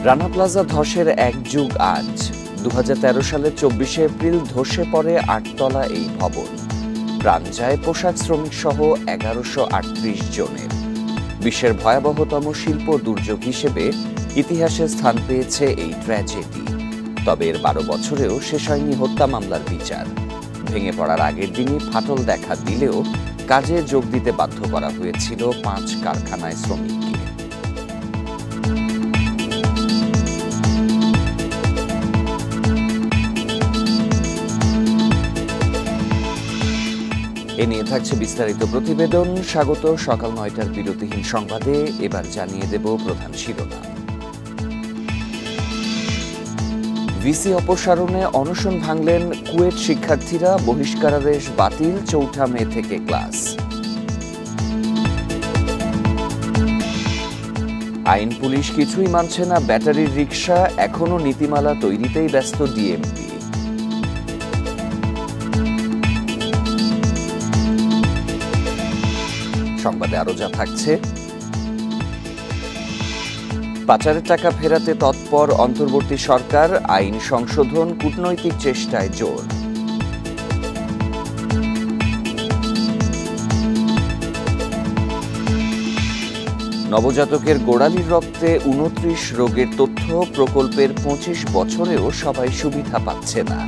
Rana plaza ধসের এক যুগ আজ। ২০১৩ সালের ২৪শে এপ্রিল ধসে পড়ে ৮তলা এই ভবন। প্রাণ যায় পোশাক শ্রমিক সহ ১১৩৮ জনের। বিশ্বের ভয়াবহতম শিল্প দুর্যোগ হিসেবে ইতিহাসে স্থান পেয়েছে এই ট্র্যাজেডি। তবে এর ১২ বছরেও শেষ হয়নি হত্যা মামলার বিচার। ভেঙে পড়ার আগের দিনই ফাটল দেখা দিলেও কাজে যোগ দিতে বাধ্য করা হয়েছিল ৫ কারখানায় শ্রমিককে। এ নিয়ে থাকছে বিস্তারিত প্রতিবেদন। স্বাগত সকাল ৯টার বিরতিহীন সংবাদে। এবার জানিয়ে দেব প্রধান শিরোনাম। ভিসি অপসারণে অনশন ভাঙলেন কুয়েট শিক্ষার্থীরা, বহিষ্কারাদেশ বাতিল, ৪ঠা মে থেকে ক্লাস। আইন পুলিশ কিছুই মানছে না, ব্যাটারির রিকশা, এখনো নীতিমালা তৈরিতেই ব্যস্ত ডিএমপি। সংবাদে আরো যা থাকছে। পাচারের টাকা ফেরাতে তৎপর অন্তর্বর্তী সরকার, আইন সংশোধন কূটনৈতিক চেষ্টায় জোর। নবজাতকের গোড়ালির রক্তে ২৯ রোগের তথ্য, প্রকল্পের ২৫ বছরেও সবাই সুবিধা পাচ্ছে না।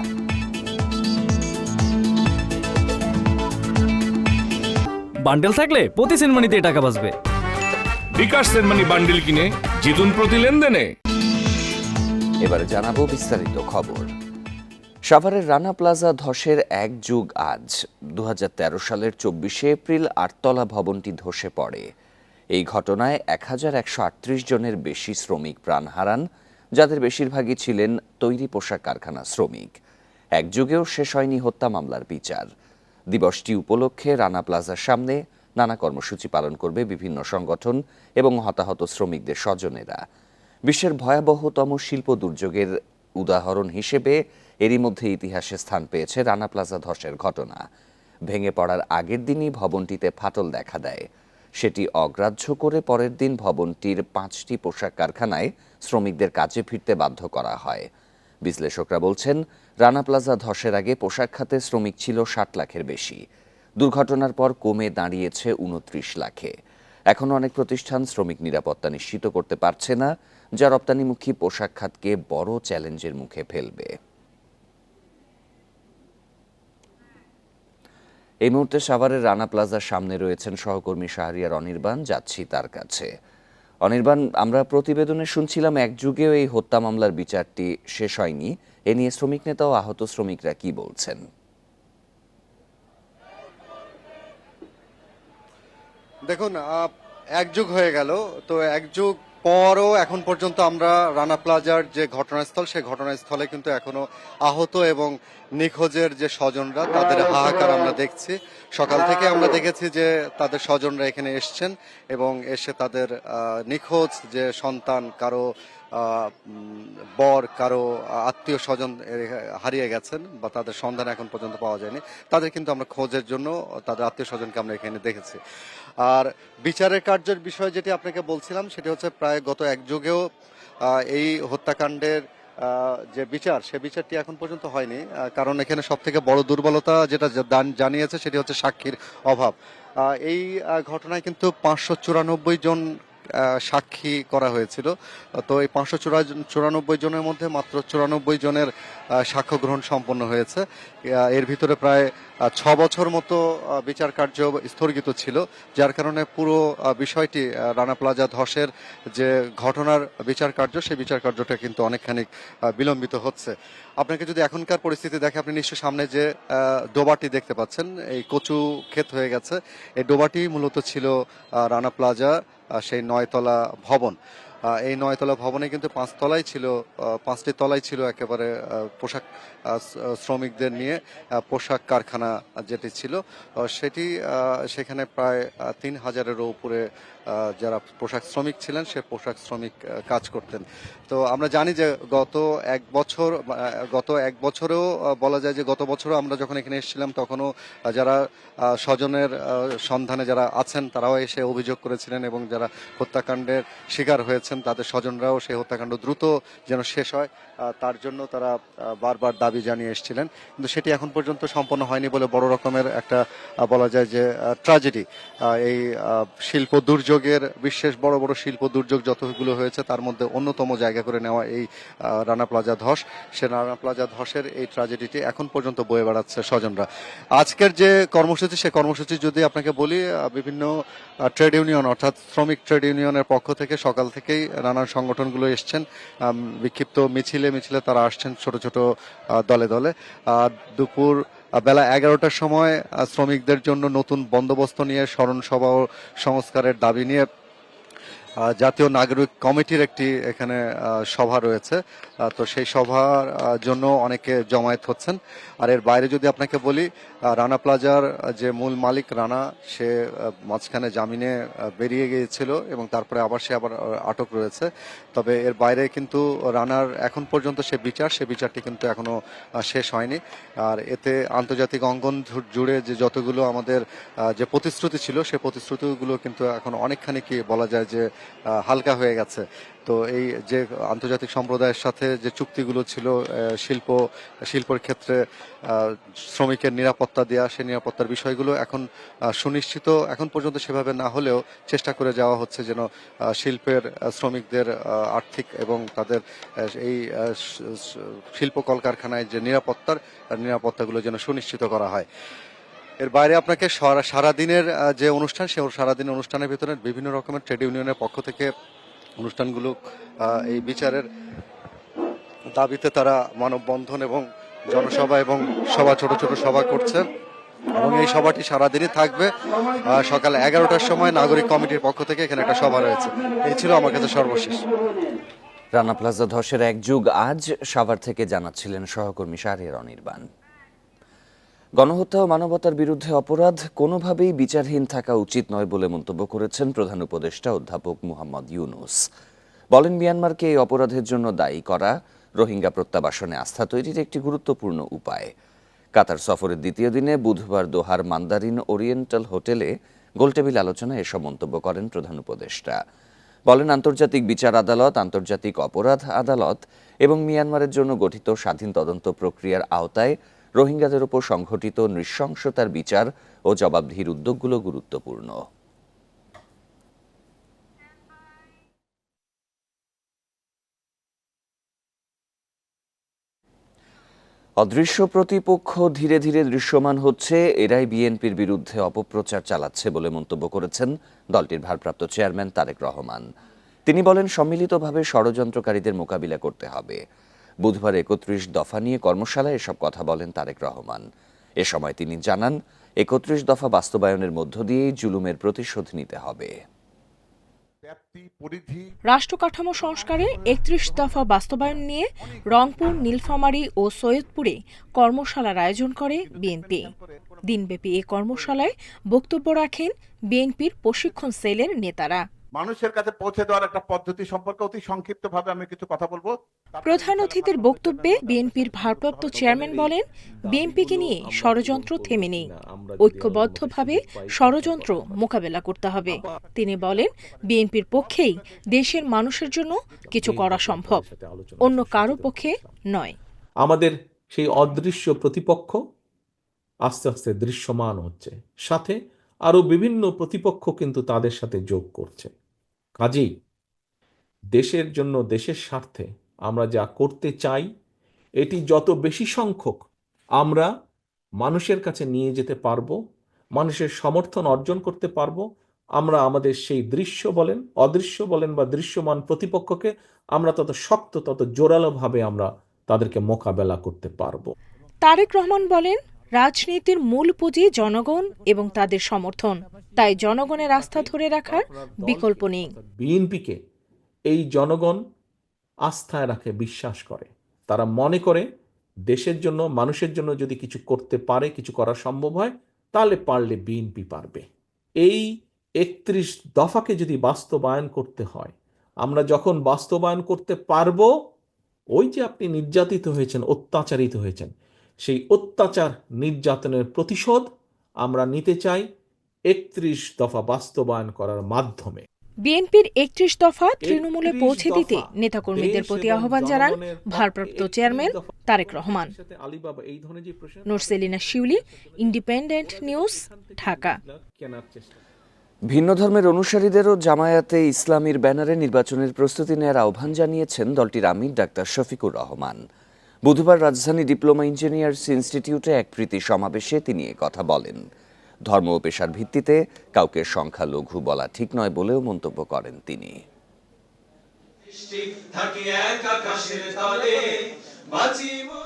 বান্ডেল থাকলে প্রতি সেনমানিতে টাকা বাঁচবে। বিকাশ সেনমানি বান্ডেল কিনে জিতুন প্রতি লেনদেনে। এবারে জানাবো বিস্তারিত খবর। সাভারের রানা প্লাজা ধসের এক যুগ আজ। ২০১৩ সালের ২৪শে এপ্রিল ৮তলা ভবনটি ধসে পড়ে। এই ঘটনায় ১১৩৮ জনের বেশি শ্রমিক প্রাণ হারান, যাদের বেশিরভাগই ছিলেন তৈরি পোশাক কারখানা শ্রমিক। এক যুগেও শেষ হয়নি হত্যা মামলার বিচার। দিবসটি উপলক্ষে রানা প্লাজার সামনে নানা কর্মসূচি পালন করবে বিভিন্ন সংগঠন এবং হতাহত শ্রমিকদের স্বজনেরা। বিশ্বের ভয়াবহতম শিল্প দুর্যোগের উদাহরণ হিসেবে এরই মধ্যে ইতিহাসে স্থান পেয়েছে রানা প্লাজা ধসের ঘটনা। ভেঙে পড়ার আগের দিনই ভবনটিতে ফাটল দেখা দেয়। সেটি অগ্রাহ্য করে পরের দিন ভবনটির ৫টি পোশাক কারখানায় শ্রমিকদের কাজে ফিরতে বাধ্য করা হয়। বিশ্লেষকরা বলছেন, রানা প্লাজা ধসের আগে পোশাক খাতে শ্রমিক ছিল ৬০ লাখের বেশি। দুর্ঘটনার পর কমে দাঁড়িয়েছে ২৯ লাখে। এখনও অনেক প্রতিষ্ঠান শ্রমিক নিরাপত্তা নিশ্চিত করতে পারছে না, যা রপ্তানিমুখী পোশাক খাতকে বড় চ্যালেঞ্জের মুখে ফেলবে। এই মুহূর্তে সাভারের রানা প্লাজার সামনে রয়েছেন সহকর্মী শাহরিয়ার অনির্বাণ। যাচ্ছি তার কাছে। অনির্বাণ, আমরা প্রতিবেদনে শুনছিলাম এক যুগেও এই হত্যা মামলার বিচারটি শেষ হয়নি। এ নিয়ে শ্রমিক নেতা ও আহত শ্রমিকরা কি বলছেন? দেখুন, এক যুগ হয়ে গেল, তো এক যুগ পরও এখন পর্যন্ত আমরা রানা প্লাজার যে ঘটনাস্থল, সেই ঘটনাস্থলে কিন্তু এখনো আহত এবং নিখোঁজের যে স্বজনরা, তাদের হাহাকার আমরা দেখছি। সকাল থেকে আমরা দেখেছি যে তাদের স্বজনরা এখানে এসছেন এবং এসে তাদের নিখোঁজ যে সন্তান, কারো বর, কারো আত্মীয় স্বজন হারিয়ে গেছেন বা তাদের সন্ধান এখন পর্যন্ত পাওয়া যায়নি, তাদের কিন্তু আমরা খোঁজের জন্য তাদের আত্মীয় স্বজনকে আমরা এখানে দেখেছি। আর বিচারের কার্যের বিষয় যেটি আপনাকে বলছিলাম, সেটি হচ্ছে প্রায় গত এক যুগেও এই হত্যাকাণ্ডের যে বিচার, সে বিচারটি এখন পর্যন্ত হয়নি। কারণ এখানে সব থেকে বড় দুর্বলতা যেটা জানিয়েছে সেটি হচ্ছে সাক্ষীর অভাব। এই ঘটনায় কিন্তু ৫৯৪ জন সাক্ষী করা হয়েছিল। তো এই ৫৯৪ জনের মধ্যে মাত্র ৯৪ জনের সাক্ষ্য গ্রহণ সম্পন্ন হয়েছে। এর ভিতরে প্রায় ৬ বছর মতো বিচার কার্য স্থগিত ছিল, যার কারণে পুরো বিষয়টি রানা প্লাজা ধসের যে ঘটনার বিচার কার্য, সেই বিচার কার্যটা কিন্তু অনেকখানি বিলম্বিত হচ্ছে। আপনাকে যদি এখনকার পরিস্থিতি দেখে, আপনি নিশ্চয় সামনে যে ডোবাটি দেখতে পাচ্ছেন, এই কচু ক্ষেত হয়ে গেছে। এই ডোবাটি মূলত ছিল রানা প্লাজা সেই ৯তলা ভবন। এই ৯তলা ভবনে কিন্তু ৫টি তলায় ছিল একেবারে পোশাক শ্রমিকদের নিয়ে পোশাক কারখানা যেটি ছিল, সেখানে প্রায় ৩,০০০-এরও উপরে যারা পোশাক শ্রমিক ছিলেন, সে পোশাক শ্রমিক কাজ করতেন। তো আমরা জানি যে গত এক বছরেও বলা যায় যে গত বছরও আমরা যখন এখানে এসেছিলাম, তখনও যারা স্বজনের সন্ধানে যারা আছেন, তারাও এসে অভিযোগ করেছিলেন এবং যারা হত্যাকাণ্ডের শিকার হয়েছেন করেছেন, তাদের স্বজনরাও সেই হত্যাকাণ্ড দ্রুত যেন শেষ হয় তার জন্য তারা বারবার দাবি জানিয়ে এসেছিলেন, কিন্তু সেটি এখন পর্যন্ত সম্পন্ন হয়নি বলে বড় রকমের একটা বলা যায় যে ট্র্যাজেডি। এই শিল্প দুর্যোগের বিশেষ বড় বড় শিল্প দুর্যোগ যতগুলো হয়েছে তার মধ্যে অন্যতম জায়গা করে নেওয়া এই রানা প্লাজা ধস, সে রানা প্লাজা ধসের এই ট্র্যাজেডিটি এখন পর্যন্ত বয়ে বেড়াচ্ছে স্বজনরা। আজকের যে কর্মসূচি, সে কর্মসূচি যদি আপনাকে বলি, বিভিন্ন ট্রেড ইউনিয়ন অর্থাৎ শ্রমিক ট্রেড ইউনিয়নের পক্ষ থেকে সকাল থেকেই নানান সংগঠনগুলো এসছেন, বিক্ষিপ্ত মিছিলে মিছিলে তারা আসছেন ছোট ছোট দলে দলে। দুপুর বেলা 11টার সময় শ্রমিকদের জন্য নতুন বন্দোবস্ত নিয়ে স্মরণ সভা ও সংস্কারের দাবি নিয়ে জাতীয় নাগরিক কমিটির একটি এখানে সভা রয়েছে। তো সেই সভার জন্য অনেকে জমায়েত হচ্ছেন। আর এর বাইরে যদি আপনাকে বলি, রানা প্লাজার যে মূল মালিক রানা, সে মাঝখানে জামিনে বেরিয়ে গিয়েছিল এবং তারপরে সে আবার আটক রয়েছে। তবে এর বাইরে কিন্তু রানার এখন পর্যন্ত সে বিচারটি কিন্তু এখনো শেষ হয়নি। আর এতে আন্তর্জাতিক অঙ্গন জুড়ে যে যতগুলো আমাদের যে প্রতিশ্রুতি ছিল, সে প্রতিশ্রুতিগুলো কিন্তু এখন অনেকখানি কি বলা যায় যে হালকা হয়ে গেছে। তো এই যে আন্তর্জাতিক সম্প্রদায়ের সাথে যে চুক্তিগুলো ছিল শিল্পের ক্ষেত্রে শ্রমিকের নিরাপত্তা দেওয়া, সেই নিরাপত্তার বিষয়গুলো এখন সুনিশ্চিত এখন পর্যন্ত সেভাবে না হলেও চেষ্টা করে যাওয়া হচ্ছে যেন শিল্পের শ্রমিকদের আর্থিক এবং তাদের এই শিল্প কলকারখানায় যে নিরাপত্তাগুলো যেন সুনিশ্চিত করা হয়। এর বাইরে আপনাকে সারাদিনের যে অনুষ্ঠান, সেই সারাদিনের অনুষ্ঠানের ভিতরে বিভিন্ন রকমের ট্রেড ইউনিয়নের পক্ষ থেকে অনুষ্ঠানগুলো এই বিচারের দাবিতে তারা মানববন্ধন এবং জনসভা এবং ছোট ছোট সভা করছে এবং এই সভাটি সারাদিনই থাকবে। সকাল 11টার সময় নাগরিক কমিটির পক্ষ থেকে এখানে একটা সভা রয়েছে। এই ছিল আমার কাছে সর্বশেষ। রানা প্লাজা ধসের এক যুগ আজ, সাভার থেকে জানাচ্ছিলেন সহকর্মী শাহরিয়ার অনির্বাণ। গণহত্যা ও মানবতার বিরুদ্ধে অপরাধ কোনোভাবেই বিচারহীন থাকা উচিত নয় বলে মন্তব্য করেছেন প্রধান উপদেষ্টা অধ্যাপক মুহাম্মদ ইউনূস। বলেন, মিয়ানমারকে এই অপরাধের জন্য দায়ী করা রোহিঙ্গা প্রত্যাবাসনে আস্থা তৈরির একটি গুরুত্বপূর্ণ উপায়। কাতার সফরের দ্বিতীয় দিনে বুধবার দোহার মান্দারিন ওরিয়েন্টাল হোটেলে গোলটেবিল আলোচনায় এসব মন্তব্য করেন প্রধান উপদেষ্টা। বলেন, আন্তর্জাতিক বিচার আদালত, আন্তর্জাতিক অপরাধ আদালত এবং মিয়ানমারের জন্য গঠিত স্বাধীন তদন্ত প্রক্রিয়ার আওতায় রোহিঙ্গাদের ওপর সংঘটিত নৃশংসতার বিচার ও জবাবদিহির উদ্যোগগুলো গুরুত্বপূর্ণ। অদৃশ্য প্রতিপক্ষ ধীরে ধীরে দৃশ্যমান হচ্ছে, এরাই বিএনপির বিরুদ্ধে অপপ্রচার চালাচ্ছে বলে মন্তব্য করেছেন দলটির ভারপ্রাপ্ত চেয়ারম্যান তারেক রহমান। তিনি বলেন, সম্মিলিতভাবে ষড়যন্ত্রকারীদের মোকাবিলা করতে হবে। বুধবার ৩১ দফা নিয়ে কর্মশালায় এসব কথা বলেন তারেক রহমান। এ সময় তিনি জানান, ৩১ দফা বাস্তবায়নের মধ্য দিয়েই জুলুমের প্রতিশোধ নিতে হবে। রাষ্ট্র কাঠামো সংস্কারে ৩১ দফা বাস্তবায়ন নিয়ে রংপুর, নীলফামারী ও সৈয়দপুরে কর্মশালার আয়োজন করে বিএনপি। দিনব্যাপী এ কর্মশালায় বক্তব্য রাখেন বিএনপির প্রশিক্ষণ সেলের নেতারা। মানুষের কাছে পৌঁছে দেওয়ার একটা পদ্ধতি সম্পর্কে অতি সংক্ষিপ্তভাবে আমি কিছু কথা বলবো। প্রধান অতিথির বক্তব্যে বিএনপির ভারপ্রাপ্ত চেয়ারম্যান বলেন, বিএনপিকে নিয়ে ষড়যন্ত্র থেমে নেই, ঐক্যবদ্ধভাবে ষড়যন্ত্র মোকাবেলা করতে হবে। তিনি বলেন, বিএনপির পক্ষেই দেশের মানুষের জন্য কিছু করা সম্ভব, অন্য কারো পক্ষে নয়। আমাদের সেই অদৃশ্য প্রতিপক্ষ আস্তে আস্তে দৃশ্যমান হচ্ছে, সাথে আরো বিভিন্ন প্রতিপক্ষ কিন্তু তাদের সাথে যোগ করছে। কাজেই দেশের জন্য, দেশের স্বার্থে আমরা যা করতে চাই, এটি যত বেশি সংখ্যক আমরা মানুষের কাছে নিয়ে যেতে পারবো, মানুষের সমর্থন অর্জন করতে পারবো, আমরা আমাদের সেই অদৃশ্য বলেন বা দৃশ্যমান প্রতিপক্ষকে আমরা তত শক্ত, তত জোরালোভাবে আমরা তাদেরকে মোকাবেলা করতে পারবো। তারেক রহমান বলেন, রাজনীতির মূল পুঁজি জনগণ এবং তাদের সমর্থন, তাই জনগণের আস্থা ধরে রাখার বিকল্প নেই। বিএনপিকে এই জনগণ আস্থায় রাখে, বিশ্বাস করে। তারা মনে করে দেশের জন্য, মানুষের জন্য যদি কিছু করতে পারে, কিছু করা সম্ভব হয়, তাহলে পারলে বিএনপি পারবে। এই ৩১ দফাকে যদি বাস্তবায়ন করতে হয়, আমরা যখন বাস্তবায়ন করতে পারবো, ওই যে আপনি নির্যাতিত হয়েছেন, অত্যাচারিত হয়েছেন, সেই অত্যাচার নির্যাতনের প্রতিশোধ আমরা নিতে চাই ৩১ দফা বাস্তবায়ন করার মাধ্যমে। বিএনপির ৩১ দফা তৃণমূলে পৌঁছে দিতে নেতাকর্মীদের প্রতি আহ্বান জানান ভারপ্রাপ্ত চেয়ারম্যান তারেক রহমান। নুরসেলিনা শিউলি, ইন্ডিপেন্ডেন্ট নিউজ, ঢাকা। ভিন্ন ধর্মের অনুসারীদেরও জামায়াতে ইসলামীর ব্যানারে নির্বাচনের প্রস্তুতি নেওয়ার আহ্বান জানিয়েছেন দলটির আমির ডাক্তার শফিকুর রহমান। বুধবার রাজধানী ডিপ্লোমা ইঞ্জিনিয়ার্স ইনস্টিটিউটে এক প্রীতি সমাবেশে তিনি কথা বলেন। ধর্ম ও পেশার ভিত্তিতে কাউকে সংখ্যালঘু বলা ঠিক নয় বলেও মন্তব্য করেন তিনি।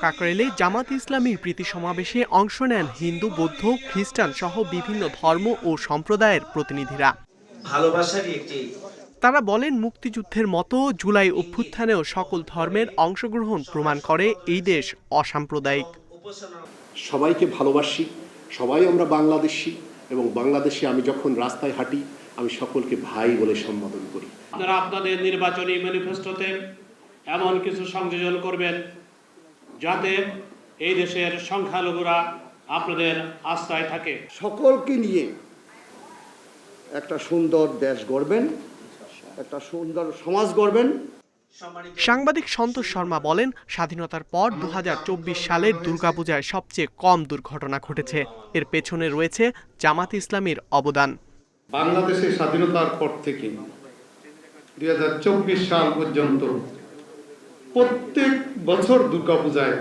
কাকরাইলে জামাত ইসলামীর প্রীতি সমাবেশে অংশ নেন হিন্দু, বৌদ্ধ, খ্রিস্টান সহ বিভিন্ন ধর্ম ও সম্প্রদায়ের প্রতিনিধিরা। তারা বলেন, মুক্তিযুদ্ধের মতো জুলাই অভ্যুত্থানেও সকল ধর্মের অংশগ্রহণ প্রমাণ করে এই দেশ অসাম্প্রদায়িক। সবাইকে ভালোবাসি, সবাই আমরা বাংলাদেশি, এবং বাংলাদেশে আমি যখন রাস্তায় হাঁটি আমি সকলকে ভাই বলে সম্বোধন করি। আপনারা আপনাদের নির্বাচনী ম্যানিফেস্টোতে এমন কিছু সংযোজন করবেন যাতে এই দেশের সংখ্যালঘুরা আপনাদের আস্থায় থাকে। সকলকে নিয়ে একটা সুন্দর দেশ গড়বেন, একটা সুন্দর সমাজ গড়বেন। সাংবাদিক সন্তোষ শর্মা বলেন, স্বাধীনতার পর ২০২৪ সালের দুর্গাপূজায় সবচেয়ে কম দুর্ঘটনা ঘটেছে। এর পেছনে রয়েছে জামাত ইসলামীর অবদান। বাংলাদেশের স্বাধীনতার পর থেকে ২০২৪ সাল পর্যন্ত প্রত্যেক বছর দুর্গাপূজায়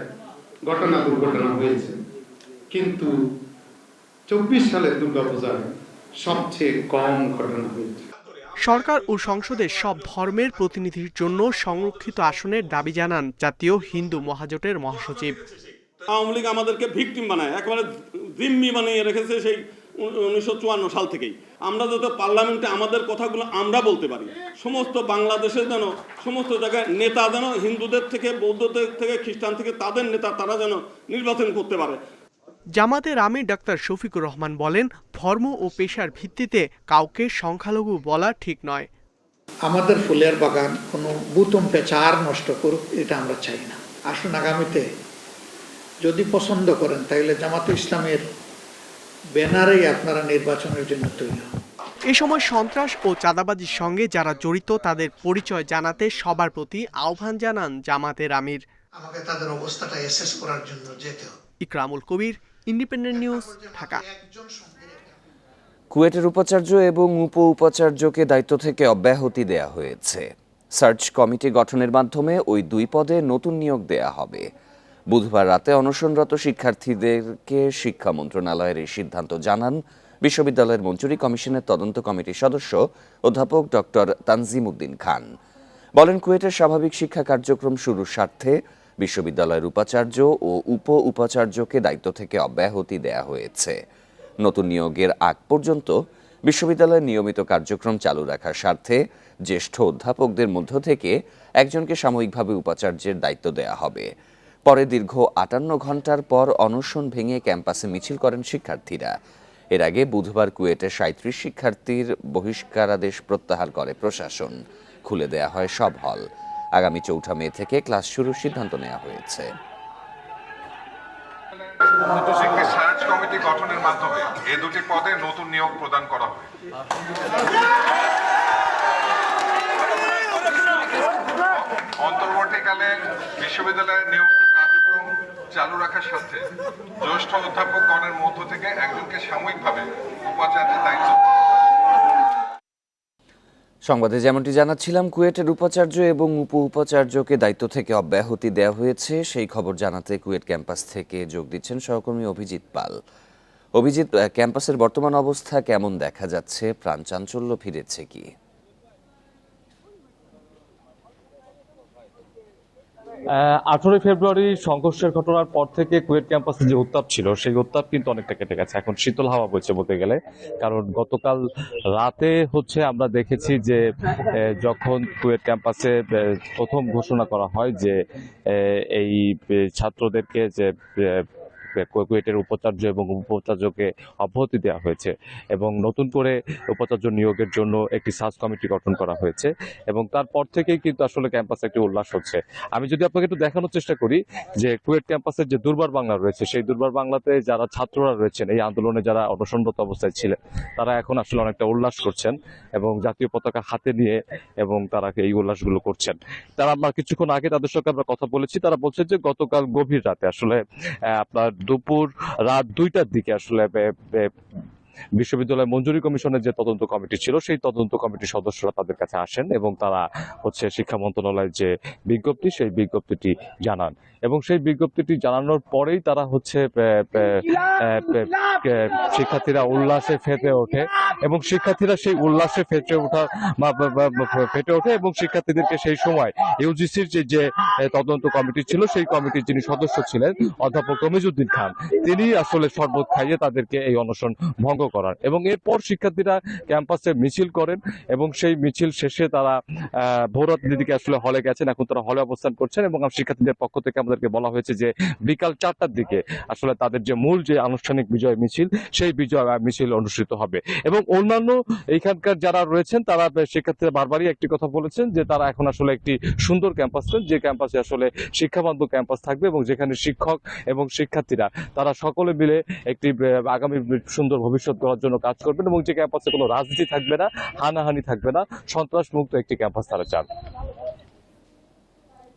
দুর্ঘটনা হয়েছে, কিন্তু ২৪ সালের দুর্গাপূজায় সবচেয়ে কম ঘটনা হয়েছে। সরকার ও সংসদে সব ধর্মের প্রতিনিধির জন্য সংরক্ষিত আসনের দাবি জানান জাতীয় হিন্দু মহাজোটের মহাসচিব। আওয়ামী লীগ আমাদেরকে ভিকটিম বানায়, একেবারে জিম্মি বানিয়ে রেখেছে সেই 1954 সাল থেকেই। আমরা যাতে পার্লামেন্টে আমাদের কথাগুলো আমরা বলতে পারি, সমস্ত বাংলাদেশের যেন সমস্ত জায়গায় নেতা যেন হিন্দুদের থেকে, বৌদ্ধদের থেকে, খ্রিস্টান থেকে তাদের নেতা তারা যেন নির্বাচন করতে পারে। জামাতের আমির ডাক্তার শফিকুর রহমান বলেন, ধর্ম ও পেশার ভিত্তিতে কাউকে সংখ্যালঘু বলা ঠিক নয়। আমাদের ফুলের বাগান কোনো বুতম পেচার নষ্ট করুক, এটা আমরা চাই না। আসুন আগামীতে যদি পছন্দ করেন তাহলে জামাতে ইসলামের ব্যানারেই আপনারা নির্বাচনের জন্য তৈরি হন। এ সময় সন্ত্রাস ও চাঁদাবাজির সঙ্গে যারা জড়িত তাদের পরিচয় জানাতে সবার প্রতি আহ্বান জানান জামাতের আমির। আমাকে তাদের অবস্থাটা অ্যাসেস করার জন্য যেতে হবে। ইকরামুল কবির, ইন্ডিপেন্ডেন্ট নিউজ, ঢাকা। কুয়েটের উপাচার্য এবং উপাচার্যকে দায়িত্ব থেকে অব্যাহতি দেয়া হয়েছে। সার্চ কমিটি গঠনের মাধ্যমে ওই দুই পদে নতুন নিয়োগ দেয়া হবে। বুধবার রাতে অনশনরত শিক্ষার্থীদেরকে শিক্ষা মন্ত্রণালয়ের এই সিদ্ধান্ত জানান বিশ্ববিদ্যালয়ের মঞ্জুরি কমিশনের তদন্ত কমিটির সদস্য অধ্যাপক ডক্টর তানজিম উদ্দিন খান। বলেন, কুয়েটের স্বাভাবিক শিক্ষা কার্যক্রম শুরুর স্বার্থে বিশ্ববিদ্যালয়ের উপাচার্য ও উপাচার্যকে দায়িত্ব থেকে অব্যাহতি দেয়া হয়েছে। নতুন নিয়োগের আগ পর্যন্ত বিশ্ববিদ্যালয়ের নিয়মিত কার্যক্রম চালু রাখার স্বার্থে জ্যেষ্ঠ অধ্যাপকদের মধ্য থেকে একজনকে সাময়িকভাবে উপাচার্যের দায়িত্ব দেয়া হবে। পরে দীর্ঘ ৫৮ ঘণ্টার পর অনশন ভেঙে ক্যাম্পাসে মিছিল করেন শিক্ষার্থীরা। এর আগে বুধবার কুয়েটে ৩৭ শিক্ষার্থীর বহিষ্কারাদেশ প্রত্যাহার করে প্রশাসন। খুলে দেয়া হয় সব হল। আগামী ৪ মে থেকে ক্লাস শুরুর সিদ্ধান্ত নেওয়া হয়েছে। সার্চ কমিটি গঠনের মাধ্যমে এই দুটি পদে নতুন নিয়োগ প্রদান করা হবে। অন্তর্বর্তীকালে বিশ্ববিদ্যালয়ের নিয়মিত কার্যক্রম চালু রাখার সাথে জ্যেষ্ঠ অধ্যাপকগণের মধ্য থেকে একজনকে সাময়িকভাবে উপাচার্যের দায়িত্ব। সংবাদে যেমনটি জানাচ্ছিলাম, কুয়েটের উপাচার্য এবং উপাচার্যকে দায়িত্ব থেকে অব্যাহতি দেওয়া হয়েছে। সেই খবর জানাতে কুয়েট ক্যাম্পাস থেকে যোগ দিচ্ছেন সহকর্মী অভিজিৎ পাল। অভিজিৎ, ক্যাম্পাসের বর্তমান অবস্থা কেমন দেখা যাচ্ছে? প্রাণ চাঞ্চল্য ফিরেছে কি? 18 ফেব্রুয়ারি সংঘর্ষের ঘটনার পর থেকে কুয়েট ক্যাম্পাসে যে উত্তাপ ছিল সেই উত্তাপ কিন্তু অনেকটা কেটে গেছে। এখন শীতল হাওয়া বইছে বলতে গেলে, কারণ গতকাল রাতে আমরা দেখেছি যে যখন কুয়েট ক্যাম্পাসে প্রথম ঘোষণা করা হয় যে এই ছাত্রদেরকে যে কুয়েটের উপাচার্য এবং উপাচার্যকে অব্যাহতি দেওয়া হয়েছে এবং নতুন করে উপাচার্য নিয়োগের জন্য একটি সার্চ কমিটি গঠন করা হয়েছে এবং তারপর থেকেই কিন্তু আসলে ক্যাম্পাসে একটি উল্লাস হচ্ছে। আমি যদি আপনাকে একটু দেখানোর চেষ্টা করি যে কুয়েট ক্যাম্পাসের যে দুর্বার বাংলা রয়েছে, সেই দুর্বার বাংলাতে যারা ছাত্ররা রয়েছেন, এই আন্দোলনে যারা অনশনরত অবস্থায় ছিলেন, তারা এখন আসলে অনেকটা উল্লাস করছেন এবং জাতীয় পতাকা হাতে নিয়ে এবং তারা এই উল্লাসগুলো করছেন। তারা আমরা কিছুক্ষণ আগে তাদের সঙ্গে আমরা কথা বলেছি, তারা বলছে যে গতকাল গভীর রাতে আসলে আপনার দুপুর রাত 2টার দিকে আসলে বিশ্ববিদ্যালয় মঞ্জুরি কমিশনের যে তদন্ত কমিটি ছিল, সেই তদন্ত কমিটির সদস্যরা তাদের কাছে আসেন এবং তারা শিক্ষা মন্ত্রণালয়ের যে বিজ্ঞপ্তি, সেই বিজ্ঞপ্তিটি জানান এবং সেই বিজ্ঞপ্তিটি জানানোর পরেই তারা শিক্ষার্থীরা উল্লাসে ফেটে ওঠে এবং শিক্ষার্থীরা সেই উল্লাসে ফেটে ওঠে এবং শিক্ষার্থীদেরকে সেই সময় ইউজিসির যে তদন্ত কমিটি ছিল, সেই কমিটির যিনি সদস্য ছিলেন অধ্যাপক তমিজউদ্দিন খান, তিনি আসলে শরবত খাইয়ে তাদেরকে এই অনশন ভঙ্গ করান এবং এরপর শিক্ষার্থীরা ক্যাম্পাসে মিছিল করেন এবং সেই মিছিল শেষে তারা ভোররাতের দিকে আসলে হলে গেছেন। এখন তারা হলে অবস্থান করছেন এবং শিক্ষার্থীদের পক্ষ থেকে আমাদেরকে বলা হয়েছে যে বিকাল 4টার দিকে আসলে তাদের যে মূল যে আনুষ্ঠানিক বিজয় মিছিল, সেই বিজয় মিছিল অনুষ্ঠিত হবে এবং অন্যান্য এইখানকার যারা রয়েছেন তারা শিক্ষার্থীরা বারবারই একটি কথা বলেছেন যে তারা এখন আসলে একটি সুন্দর ক্যাম্পাস চান, যে ক্যাম্পাসে আসলে শিক্ষাবান্ধব ক্যাম্পাস থাকবে এবং যেখানে শিক্ষক এবং শিক্ষার্থীরা তারা সকলে মিলে একটি আগামী সুন্দর ভবিষ্যৎ গড়ার জন্য কাজ করবেন এবং যে ক্যাম্পাসে কোনো রাজনীতি থাকবে না, হানাহানি থাকবে না, সন্ত্রাস মুক্ত একটি ক্যাম্পাস তারা চান।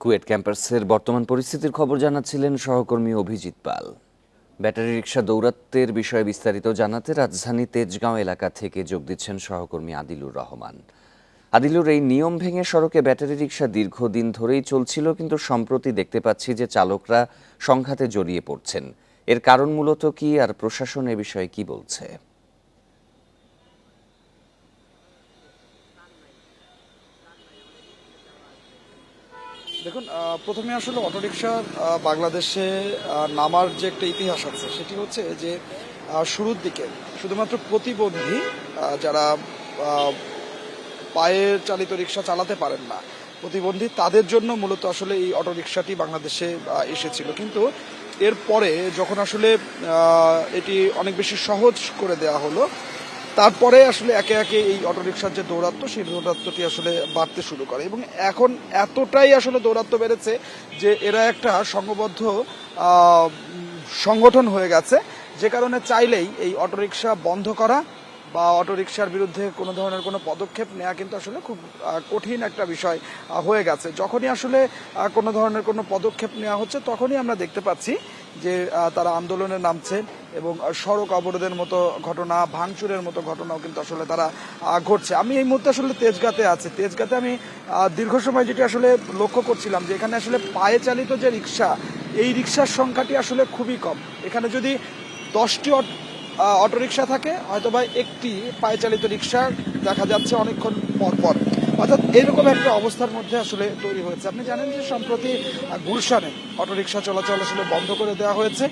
কুয়েট ক্যাম্পাসের বর্তমান পরিস্থিতির খবর জানাচ্ছিলেন সহকর্মী অভিজিৎ পাল। ব্যাটারি রিকশা দৌরাত্মের বিষয়ে বিস্তারিত জানাতে রাজধানী তেজগাঁও এলাকা থেকে যোগ দিচ্ছেন সহকর্মী আদিলুর রহমান। আদিলুর, এই নিয়ম ভেঙে সড়কে ব্যাটারি রিকশা দীর্ঘদিন ধরেই চলছিল, কিন্তু সম্প্রতি দেখতে পাচ্ছি যে চালকরা সংঘাতে জড়িয়ে পড়ছেন। এর কারণ মূলত কি, আর প্রশাসন এ বিষয়ে কি বলছে? দেখুন, প্রথমে আসলে অটোরিকশা বাংলাদেশে নামার যে একটা ইতিহাস আছে, সেটি হচ্ছে যে শুরুর দিকে শুধুমাত্র প্রতিবন্ধী যারা পায়ে চালিত রিক্সা চালাতে পারেন না, প্রতিবন্ধী তাদের জন্য মূলত আসলে এই অটোরিকশাটি বাংলাদেশে এসেছিল। কিন্তু এরপরে যখন আসলে এটি অনেক বেশি সহজ করে দেওয়া হলো, তারপরে আসলে একে একে এই অটোরিকশার যে দৌরাত্ম্য, সেই দৌরাত্ম্যটি আসলে বাড়তে শুরু করে এবং এখন এতটাই আসলে দৌরাত্ম্য বেড়েছে যে এরা একটা সংঘবদ্ধ সংগঠন হয়ে গেছে, যে কারণে চাইলেই এই অটোরিকশা বন্ধ করা বা অটোরিকশার বিরুদ্ধে কোনো ধরনের কোনো পদক্ষেপ নেওয়া কিন্তু আসলে খুব কঠিন একটা বিষয় হয়ে গেছে। যখনই আসলে কোনো ধরনের কোনো পদক্ষেপ নেওয়া হচ্ছে, তখনই আমরা দেখতে পাচ্ছি যে তারা আন্দোলনে নামছে এবং সড়ক অবরোধের মতো ঘটনা, ভাঙচুরের মতো ঘটনাও কিন্তু আসলে তারা ঘটছে। আমি এই মুহূর্তে আসলে তেজগাঁতে আছি। তেজগাঁতে আমি দীর্ঘ সময় যেটি আসলে লক্ষ্য করছিলাম যে এখানে আসলে পায়ে চালিত যে রিক্সা, এই রিক্সার সংখ্যাটি আসলে খুবই কম। এখানে যদি 10টি অটোরিকশা থাকে, হয়তোবা একটি পায়ে চালিত রিক্সা দেখা যাচ্ছে অনেকক্ষণ পর পর। অর্থাৎ এরকম একটা অবস্থার মধ্যে আসলে তৈরি হয়েছে। আপনি জানেন যে সম্প্রতি গুলশানে অটোরিকশা চলাচল আসলে বন্ধ করে দেওয়া হয়েছে।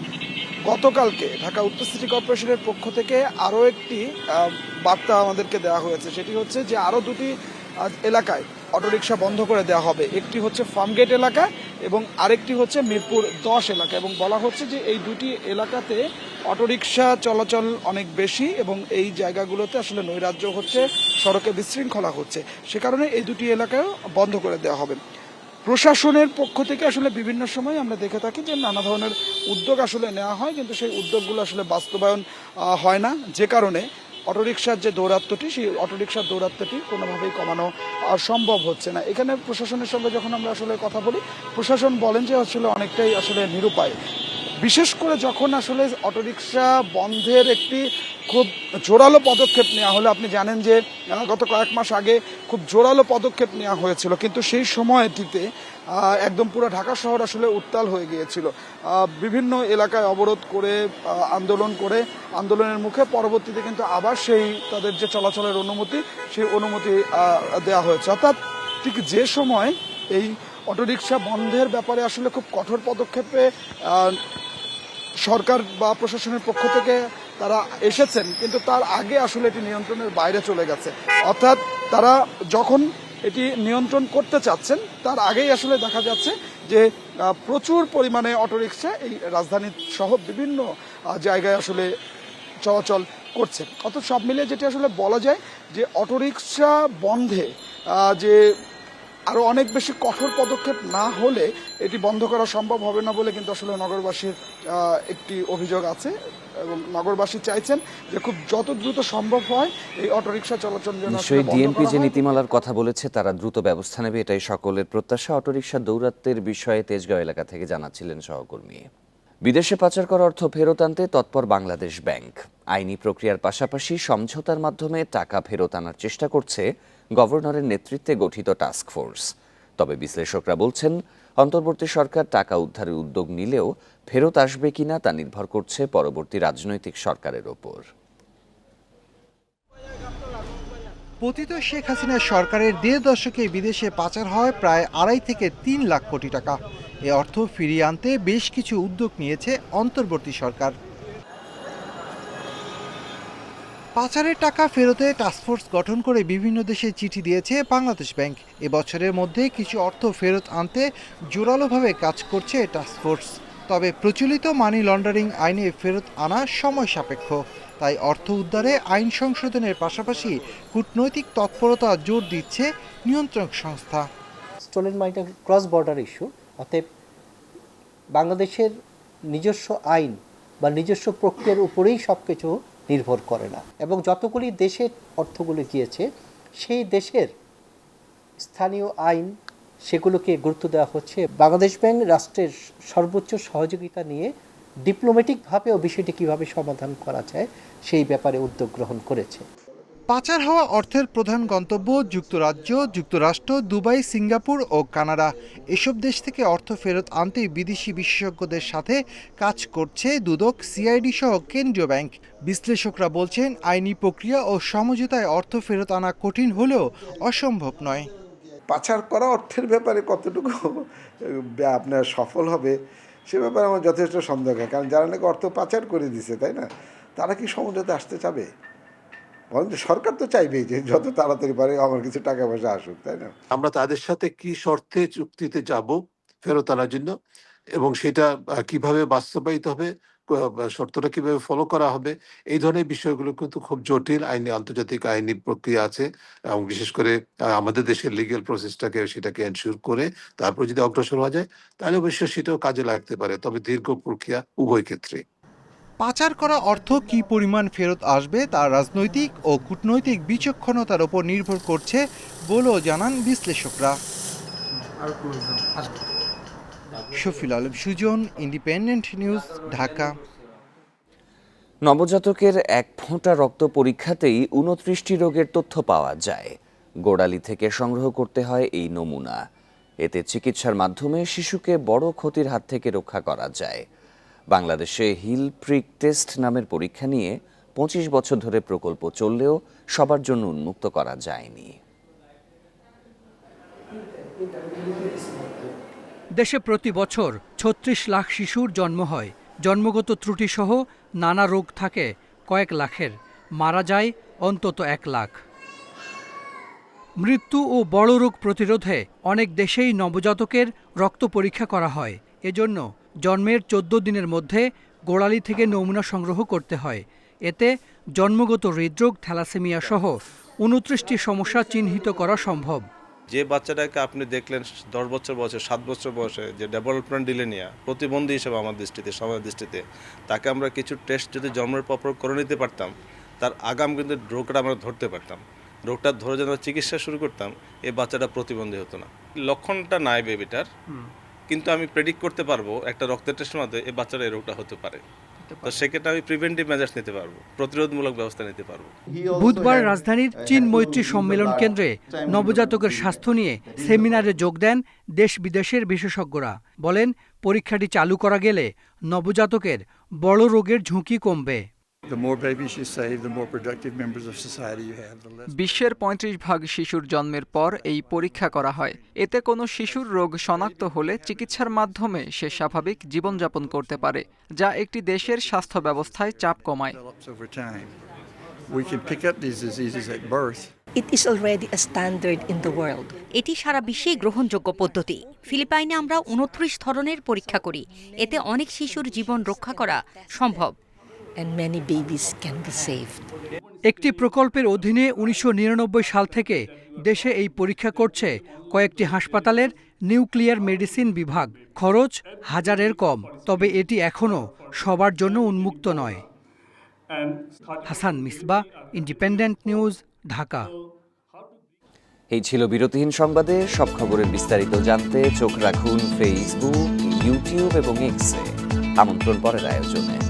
গতকালকে ঢাকা উত্তর সিটি কর্পোরেশনের পক্ষ থেকে আরও একটি বার্তা আমাদেরকে দেওয়া হয়েছে, সেটি হচ্ছে যে আরও 2টি এলাকায় অটোরিকশা বন্ধ করে দেওয়া হবে। একটি হচ্ছে ফার্মগেট এলাকা এবং আরেকটি হচ্ছে মিরপুর 10 এলাকা, এবং বলা হচ্ছে যে এই 2টি এলাকাতে অটোরিকশা চলাচল অনেক বেশি এবং এই জায়গাগুলোতে আসলে নৈরাজ্য হচ্ছে, সড়কে বিশৃঙ্খলা হচ্ছে, সে কারণে এই 2টি এলাকায় বন্ধ করে দেওয়া হবে। প্রশাসনের পক্ষ থেকে আসলে বিভিন্ন সময় আমরা দেখে থাকি যে নানা ধরনের উদ্যোগ আসলে নেওয়া হয়, কিন্তু সেই উদ্যোগগুলো আসলে বাস্তবায়ন হয় না, যে কারণে অটোরিকশার যে দৌরাত্ম্যটি, সেই অটোরিকশার দৌরাত্ম্যটি কোনোভাবেই কমানো সম্ভব হচ্ছে না। এখানে প্রশাসনের সঙ্গে যখন আমরা আসলে কথা বলি, প্রশাসন বলেন যে আসলে অনেকটাই আসলে নিরুপায়, বিশেষ করে যখন আসলে অটোরিকশা বন্ধের একটি খুব জোরালো পদক্ষেপ নেওয়া হলো। আপনি জানেন যে গত কয়েক মাস আগে খুব জোরালো পদক্ষেপ নেওয়া হয়েছিল, কিন্তু সেই সময়টিতে একদম পুরো ঢাকা শহর আসলে উত্তাল হয়ে গিয়েছিল। বিভিন্ন এলাকায় অবরোধ করে আন্দোলনের মুখে পরবর্তীতে কিন্তু আবার সেই তাদের যে চলাচলের অনুমতি, সেই অনুমতি দেওয়া হয়েছে। অর্থাৎ ঠিক যে সময় এই অটোরিকশা বন্ধের ব্যাপারে আসলে খুব কঠোর পদক্ষেপে সরকার বা প্রশাসনের পক্ষ থেকে তারা এসেছেন, কিন্তু তার আগে আসলে এটি নিয়ন্ত্রণের বাইরে চলে গেছে। অর্থাৎ তারা যখন এটি নিয়ন্ত্রণ করতে চাচ্ছেন, তার আগেই আসলে দেখা যাচ্ছে যে প্রচুর পরিমাণে অটোরিকশা এই রাজধানী সহ বিভিন্ন জায়গায় আসলে চলাচল করছে। অর্থাৎ সব মিলিয়ে যেটি আসলে বলা যায় যে অটোরিকশা বন্ধে যে আরও অনেক বেশি কঠোর পদক্ষেপ না হলে এটি বন্ধ করা সম্ভব হবে না বলে কিন্তু আসলে নগরবাসীর একটি অভিযোগ আছে এবং নগরবাসী চাইছেন যে খুব যত দ্রুত সম্ভব হয় এই অটোরিকশা চলাচল যেন নিশ্চয়ই ডিএমপি যে নীতিমালার কথা বলেছে তারা দ্রুত ব্যবস্থা নেবে, এটাই সকলের প্রত্যাশা। অটোরিকশা দৌরাত্মের বিষয়ে তেজগাঁও এলাকা থেকে জানাচ্ছিলেন সহকর্মী। বিদেশে পাচার করা অর্থ ফেরত আনতে তৎপর বাংলাদেশ ব্যাংক। আইনি প্রক্রিয়ার পাশাপাশি সমঝোতার মাধ্যমে টাকা ফেরত আনার চেষ্টা করছে গভর্নরের নেতৃত্বে গঠিত টাস্ক ফোর্স। তবে বিশ্লেষকরা বলছেন, অন্তর্বর্তী সরকার টাকা উদ্ধারের উদ্যোগ নিলেও ফেরত আসবে কিনা তা নির্ভর করছে পরবর্তী রাজনৈতিক সরকারের ওপর। পতিত শেখ হাসিনা সরকারের 1.5 দশকে বিদেশে পাচার হয় প্রায় 2.5 থেকে 3 লাখ কোটি টাকা। এ অর্থ ফিরিয়ে আনতে বেশ কিছু উদ্যোগ নিয়েছে অন্তর্বর্তী সরকার। পাচারের টাকা ফেরতে টাস্কফোর্স গঠন করে বিভিন্ন দেশে চিঠি দিয়েছে বাংলাদেশ ব্যাংক। এবছরের মধ্যে কিছু অর্থ ফেরত আনতে জোরালোভাবে কাজ করছে টাস্কফোর্স। তবে প্রচলিত মানি লন্ডারিং আইনে ফেরত আনা সময় সাপেক্ষ। তাই অর্থ উদ্ধারে আইন সংশোধনের পাশাপাশি কূটনৈতিক তৎপরতা জোর দিচ্ছে নিয়ন্ত্রক সংস্থা। স্টোলেন মানিটা ক্রস বর্ডার ইস্যু, অতএব বাংলাদেশের নিজস্ব আইন বা নিজস্ব প্রক্রিয়ার উপরেই সব কিছু নির্ভর করে না, এবং যতগুলি দেশের অর্থগুলি গিয়েছে সেই দেশের স্থানীয় আইন সেগুলোকে গুরুত্ব দেওয়া হচ্ছে। বাংলাদেশ ব্যাংক রাষ্ট্রের সর্বোচ্চ সহযোগিতা নিয়ে ডিপ্লোম্যাটিকভাবেও বিষয়টি কীভাবে সমাধান করা যায় সেই ব্যাপারে উদ্যোগ গ্রহণ করেছে। পাচার হওয়া অর্থের প্রধান গন্তব্য যুক্তরাজ্য, যুক্তরাষ্ট্র, দুবাই, সিঙ্গাপুর ও কানাডা। এসব দেশ থেকে অর্থ ফেরত আনতে বিদেশি বিশেষজ্ঞদের সাথে কাজ করছে দুদক, সিআইডি সহ কেন্দ্রীয় ব্যাংক। বিশ্লেষকরা বলছেন, আইনি প্রক্রিয়া ও সমঝোতায় অর্থ ফেরত আনা কঠিন হলেও অসম্ভব নয়। পাচার করা অর্থের ব্যাপারে কতটুকু আপনার সফল হবে সে ব্যাপারে আমার যথেষ্ট সন্দেহ হয়। কারণ যারা নাকি অর্থ পাচার করে দিছে, তাই না, তারা কি সমঝোতা আসতে চাবে? বরঞ্চ সরকার তো চাইবেই যে যত তাড়াতাড়ি পারে আমার কিছু টাকা পয়সা আসুক, তাই না? আমরা তাদের সাথে কি শর্তে চুক্তিতে যাব ফেরত আনার জন্য, এবং সেটা কিভাবে বাস্তবায়িত হবে, শর্তটা কিভাবে ফলো করা হবে, এই ধরনের বিষয়গুলো কিন্তু খুব জটিল আইনি, আন্তর্জাতিক আইনি প্রক্রিয়া আছে, এবং বিশেষ করে আমাদের দেশের লিগ্যাল প্রসেসটাকে সেটাকে এনশিওর করে তারপর যদি অগ্রসর হওয়া যায় তাহলে অবশ্যই সেটাও কাজে লাগতে পারে, তবে দীর্ঘ প্রক্রিয়া উভয় ক্ষেত্রে। পাচার করা অর্থ কী পরিমাণ ফেরত আসবে তা রাজনৈতিক ও কূটনৈতিক বিচক্ষণতার উপর নির্ভর করছে বলেও জানান বিশ্লেষকরা। Shafil Alam Sujan, independent news, Dhaka. নবজাতকের 1 ফোঁটা রক্ত পরীক্ষাতেই 29টি রোগের তথ্য পাওয়া যায়। গোড়ালি থেকে সংগ্রহ করতে হয় এই নমুনা। এতে চিকিৎসার মাধ্যমে শিশুকে বড় ক্ষতির হাত থেকে রক্ষা করা যায়। বাংলাদেশে হিল প্রিক টেস্ট নামের পরীক্ষা নিয়ে 25 বছর ধরে প্রকল্প চললেও সবার জন্য উন্মুক্ত করা যায়নি। দেশে প্রতি বছর 36 লাখ শিশুর জন্ম হয়। জন্মগত ত্রুটিসহ নানা রোগ থাকে কয়েক লাখের, মারা যায় অন্তত 1 লাখ। মৃত্যু ও বড় রোগ প্রতিরোধে অনেক দেশেই নবজাতকের রক্ত পরীক্ষা করা হয়। এজন্য জন্মের 14 দিনের মধ্যে গোড়ালি থেকে নমুনা সংগ্রহ করতে হয়। এতে জন্মগত হৃদরোগ, থ্যালাসেমিয়া সহ 29টি সমস্যা চিহ্নিত করা সম্ভব। যে বাচ্চাটাকে আপনি দেখলেন 10 বছর বয়সে, 7 বছর বয়সে, যে ডেভেলপমেন্ট ডিলে নিয়ে প্রতিবন্ধী হিসেবে আমার দৃষ্টিতে, সবার দৃষ্টিতে, তাকে আমরা কিছু টেস্ট যদি জন্মের পর করে নিতে পারতাম, তার আগাম কিন্তু রোগটা আমরা ধরতে পারতাম। রোগটা ধরে যদি আমরা চিকিৎসা শুরু করতাম, এই বাচ্চাটা প্রতিবন্ধী হতো না। লক্ষণটা নাই বেবিটার, কিন্তু আমি প্রেডিক্ট করতে পারবো একটা রক্তের টেস্টের মাধ্যমে এই বাচ্চাটা এই রোগটা হতে পারে। তো সেক্ষেত্রে আমি প্রিভেন্টিভ মেজার্স নিতে পারবো, প্রতিরোধমূলক ব্যবস্থা নিতে পারবো। বুধবার রাজধানীর চীন মৈত্রী সম্মেলন কেন্দ্রে নবজাতকের স্বাস্থ্য নিয়ে সেমিনারে যোগ দেন দেশ বিদেশের বিশেষজ্ঞরা। বলেন, পরীক্ষাটি চালু করা গেলে নবজাতকের বড় রোগের ঝুঁকি কমবে। বিশ্বের 35% শিশুর জন্মের পর এই পরীক্ষা করা হয়। এতে কোনো শিশুর রোগ শনাক্ত হলে চিকিৎসার মাধ্যমে সে স্বাভাবিক জীবনযাপন করতে পারে, যা একটি দেশের স্বাস্থ্য ব্যবস্থায় চাপ কমায়। It is already a standard in the world. এটি সারা বিশ্বেই গ্রহণযোগ্য পদ্ধতি। ফিলিপাইনে আমরা 29 ধরনের পরীক্ষা করি, এতে অনেক শিশুর জীবন রক্ষা করা সম্ভব। And many babies can be saved. একটি প্রকল্পের অধীনে 1999 সাল থেকে দেশে এই পরীক্ষা করছে কয়েকটি হাসপাতালের নিউক্লিয়ার মেডিসিন বিভাগ। খরচ হাজারের কম, তবে এটি এখনও সবার জন্য উন্মুক্ত নয়। Hasan Misbah, independent news, Dhaka. এই ছিল বিরতিহীন সংবাদে। সব খবরের বিস্তারিত জানতে চোখ রাখুন ফেসবুক, ইউটিউব এবং এক্সে। আমন্ত্রণ পরের আয়োজনে।